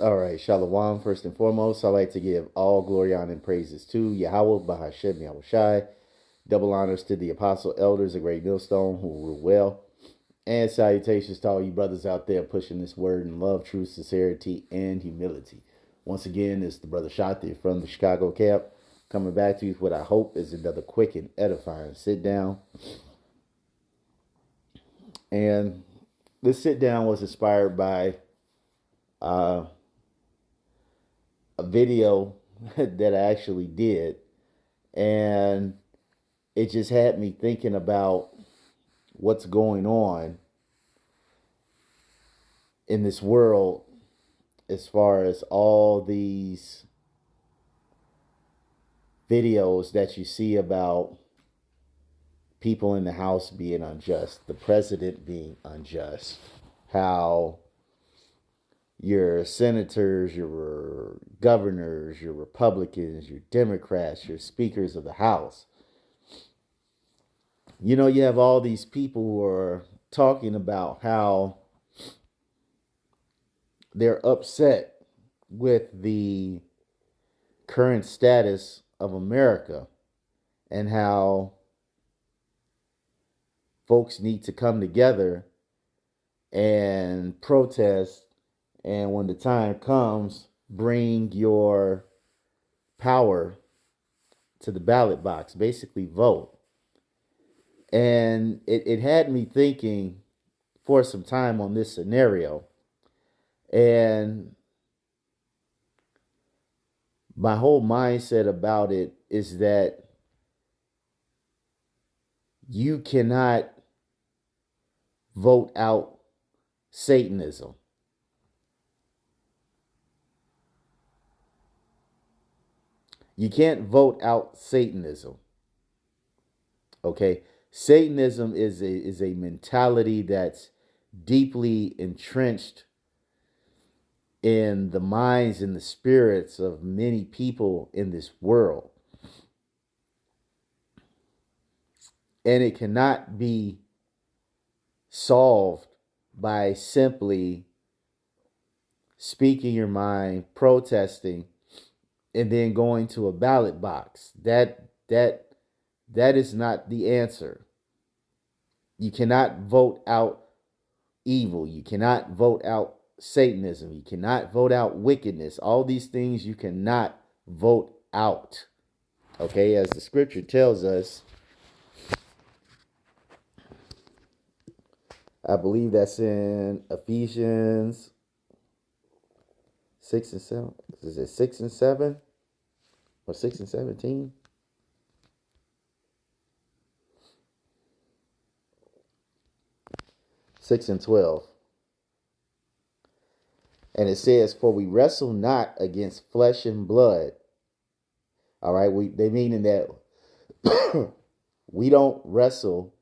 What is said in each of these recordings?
All right, Shalom. First and foremost, I'd like to give all glory, honor, and praises to Yahweh, Bahashem, Yahweh Shai. Double honors to the apostle elders, a great millstone who rule well. And salutations to all you brothers out there pushing this word in love, truth, sincerity, and humility. Once again, it's the brother Shati from the Chicago camp coming back to you with what I hope is another quick and edifying sit down. And this sit down was inspired by uh, a video that I actually did. And it just had me thinking about what's going on in this world as far as all these videos that you see about people in the House being unjust, the president being unjust, how your senators, your governors, your Republicans, your Democrats, your speakers of the House, you have all these people who are talking about how they're upset with the current status of America and how folks need to come together and protest, and when the time comes, bring your power to the ballot box, basically vote. And it had me thinking for some time on this scenario. And my whole mindset about it is that you cannot vote out Satanism. You can't vote out Satanism. Okay? Satanism is a mentality that's deeply entrenched in the minds and the spirits of many people in this world. And it cannot be solved by simply speaking your mind, protesting, and then going to a ballot box. That is not the answer. You cannot vote out evil. You cannot vote out Satanism. You cannot vote out wickedness. All these things you cannot vote out. Okay, as the scripture tells us, I believe that's in Ephesians 6 and 7. Is it 6 and 7? Or 6 and 17? Six and 12. And it says, "For we wrestle not against flesh and blood." All right, they meaning that we don't wrestle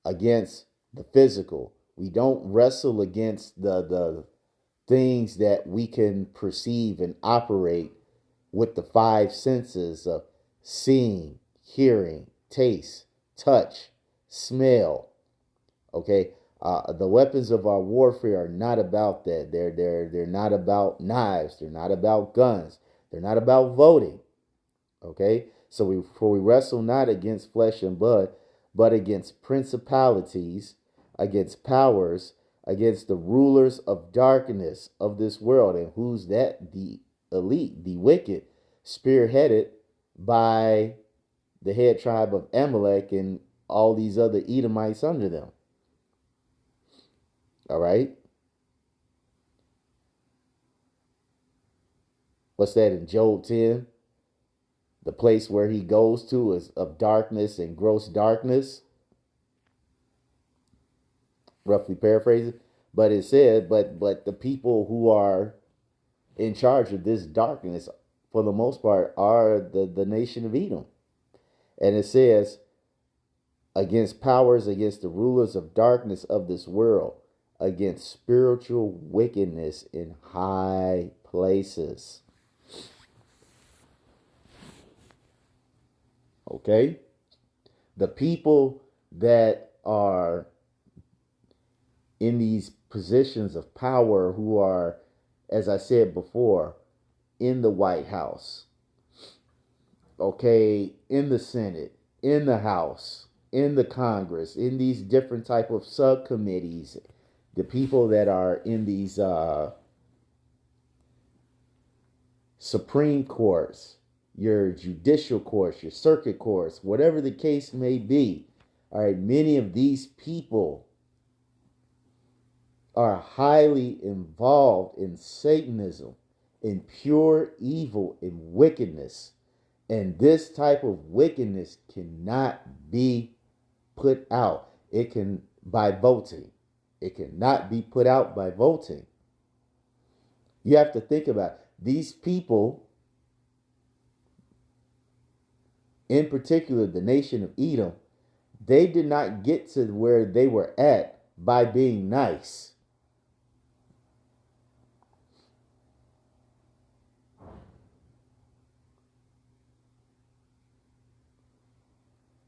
against the physical. We don't wrestle against the things that we can perceive and operate with the five senses of seeing, hearing, taste, touch, smell. Okay, the weapons of our warfare are not about that. They're not about knives. They're not about guns. They're not about voting. Okay, so we wrestle not against flesh and blood, but against principalities, against powers, against the rulers of darkness of this world. And who's that? The elite, the wicked, spearheaded by the head tribe of Amalek and all these other Edomites under them. All right. What's that in Job 10? The place where he goes to is of darkness and gross darkness. Roughly paraphrasing. But it said, but the people who are in charge of this darkness, for the most part, are the nation of Edom. And it says, against powers, against the rulers of darkness of this world, against spiritual wickedness in high places. Okay? The people that are in these positions of power, who are as I said before, in the White House, okay, in the Senate, in the House, in the Congress, in these different type of subcommittees, the people that are in these Supreme Courts, your judicial courts, your circuit courts, whatever the case may be. All right, many of these people are highly involved in Satanism, in pure evil and wickedness. And this type of wickedness cannot be put out. It can by voting. It cannot be put out by voting. You have to think about it. These people, in particular the nation of Edom, they did not get to where they were at by being nice.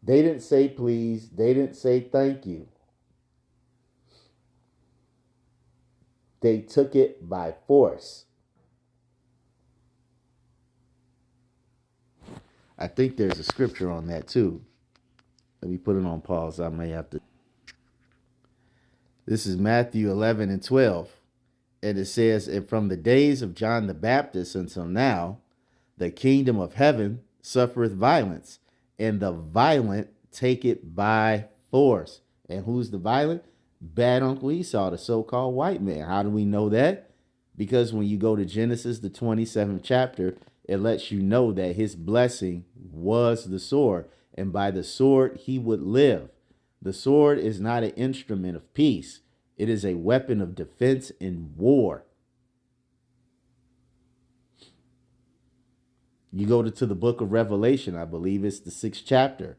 They didn't say please. They didn't say thank you. They took it by force. I think there's a scripture on that too. Let me put it on pause. I may have to. This is Matthew 11 and 12. And it says, and from the days of John the Baptist until now, the kingdom of heaven suffereth violence, and the violent take it by force. And who's the violent? Bad Uncle Esau, the so-called white man. How do we know that? Because when you go to Genesis, the 27th chapter, it lets you know that his blessing was the sword, and by the sword he would live. The sword is not an instrument of peace. It is a weapon of defense in war. You go to the book of Revelation, I believe it's the 6th chapter,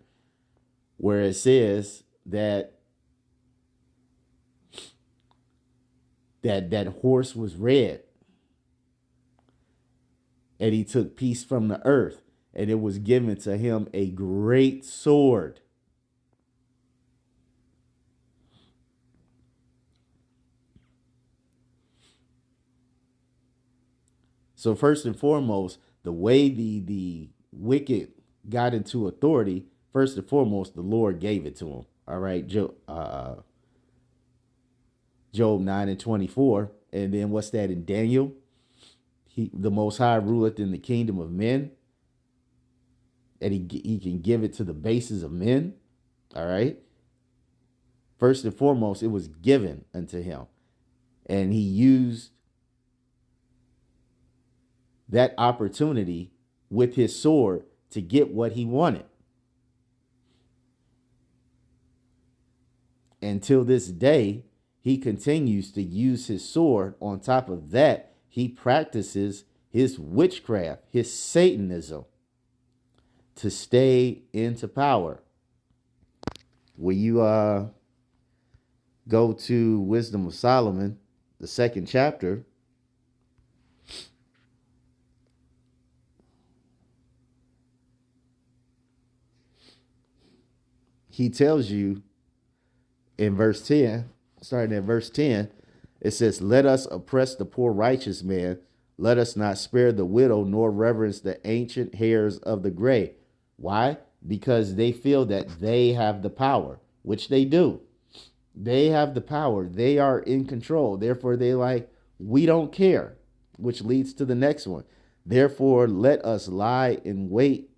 where it says that that horse was red, and he took peace from the earth, and it was given to him a great sword. So first and foremost, the way the wicked got into authority, first and foremost, the Lord gave it to him. All right, Job 9 and 24. And then what's that in Daniel? The Most High ruleth in the kingdom of men, and he can give it to the bases of men. All right. First and foremost, it was given unto him, and he used that opportunity with his sword to get what he wanted. Until this day, he continues to use his sword. On top of that, he practices his witchcraft, his Satanism, to stay into power. When you go to Wisdom of Solomon, the 2nd chapter, he tells you in verse 10, starting at verse 10, it says, let us oppress the poor righteous man. Let us not spare the widow, nor reverence the ancient hairs of the gray. Why? Because they feel that they have the power, which they do. They have the power. They are in control. Therefore, they like, we don't care, which leads to the next one. Therefore, let us lie in wait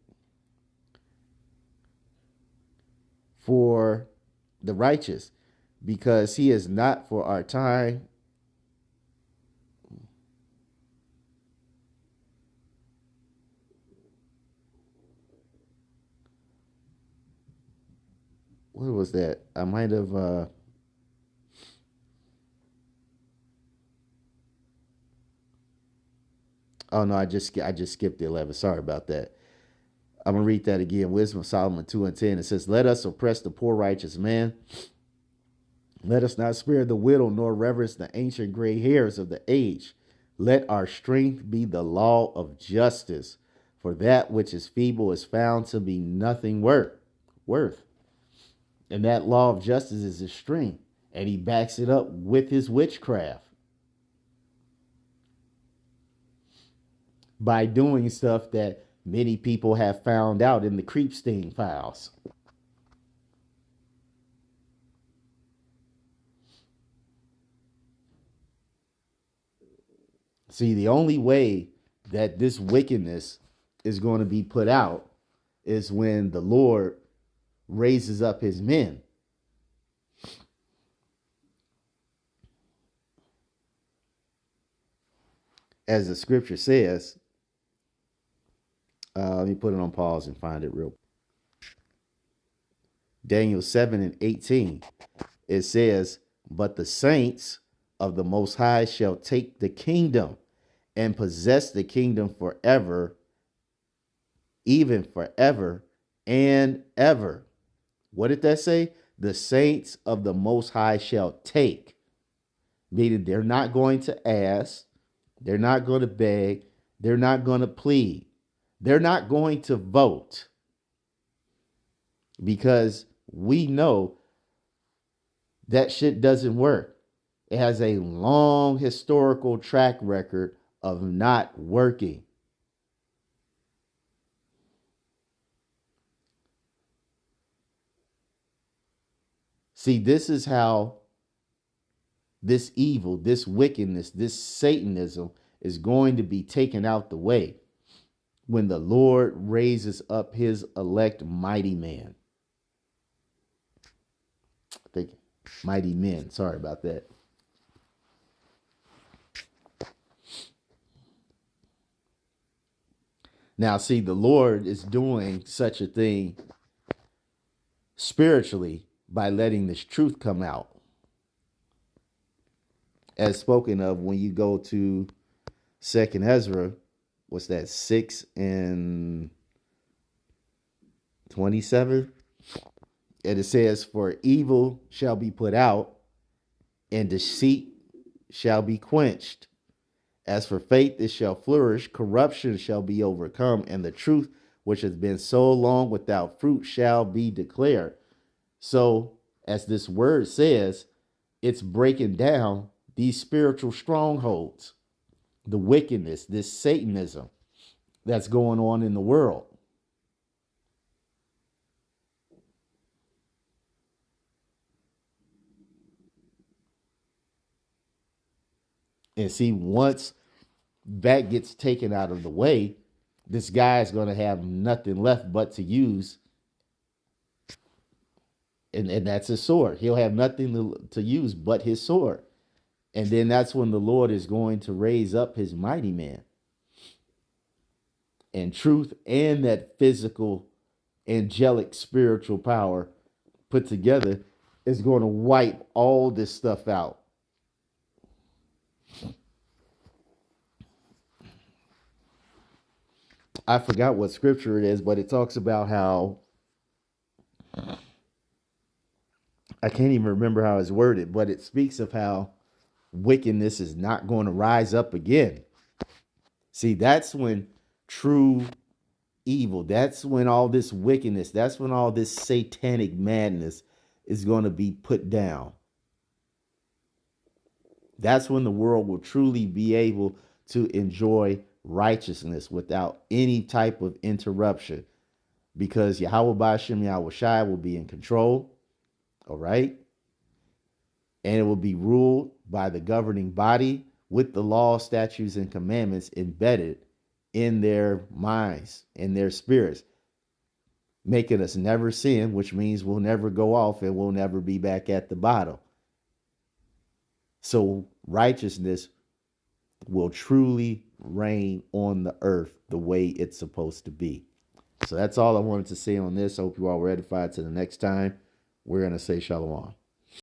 for the righteous, because he is not for our time. What was that? I might have oh no, I just skipped the 11. Sorry about that. I'm gonna read that again. Wisdom of Solomon 2 and 10. It says, let us oppress the poor righteous man. Let us not spare the widow, nor reverence the ancient gray hairs of the age. Let our strength be the law of justice, for that which is feeble is found to be nothing worth. And that law of justice is his strength, and he backs it up with his witchcraft. by doing stuff that many people have found out in the Creepstein files. See, the only way that this wickedness is going to be put out is when the Lord raises up his men. As the scripture says, let me put it on pause and find it real. Daniel 7:18, it says, but the saints of the Most High shall take the kingdom and possess the kingdom forever, even forever and ever. What did that say? The saints of the Most High shall take. Meaning they're not going to ask, they're not going to beg, they're not going to plead, they're not going to vote, because we know that shit doesn't work. It has a long historical track record of not working. See, this is how this evil, this wickedness, this Satanism is going to be taken out the way when the Lord raises up his elect mighty man. I think mighty men. Sorry about that. Now, see, the Lord is doing such a thing spiritually by letting this truth come out. As spoken of when you go to 2nd Ezra, what's that, 6:27? And it says, for evil shall be put out, and deceit shall be quenched. As for faith, it shall flourish, corruption shall be overcome, and the truth, which has been so long without fruit, shall be declared. So, as this word says, it's breaking down these spiritual strongholds, the wickedness, this Satanism that's going on in the world. And see, once that gets taken out of the way, this guy's going to have nothing left but to use. And that's his sword. He'll have nothing to use but his sword. And then that's when the Lord is going to raise up his mighty man. And truth and that physical, angelic, spiritual power put together is going to wipe all this stuff out. I forgot what scripture it is, but it talks about how, I can't even remember how it's worded, but it speaks of how wickedness is not going to rise up again. See, that's when true evil, that's when all this wickedness, that's when all this satanic madness is going to be put down. That's when the world will truly be able to enjoy righteousness without any type of interruption, because Yahweh Ba'ashem Yahweh Shai will be in control. All right. And it will be ruled by the governing body with the law, statutes, and commandments embedded in their minds, in their spirits, making us never sin, which means we'll never go off and we'll never be back at the bottom. So righteousness will truly reign on the earth the way it's supposed to be. So that's all I wanted to say on this. I hope you all were edified. To the next time, we're going to say shalom.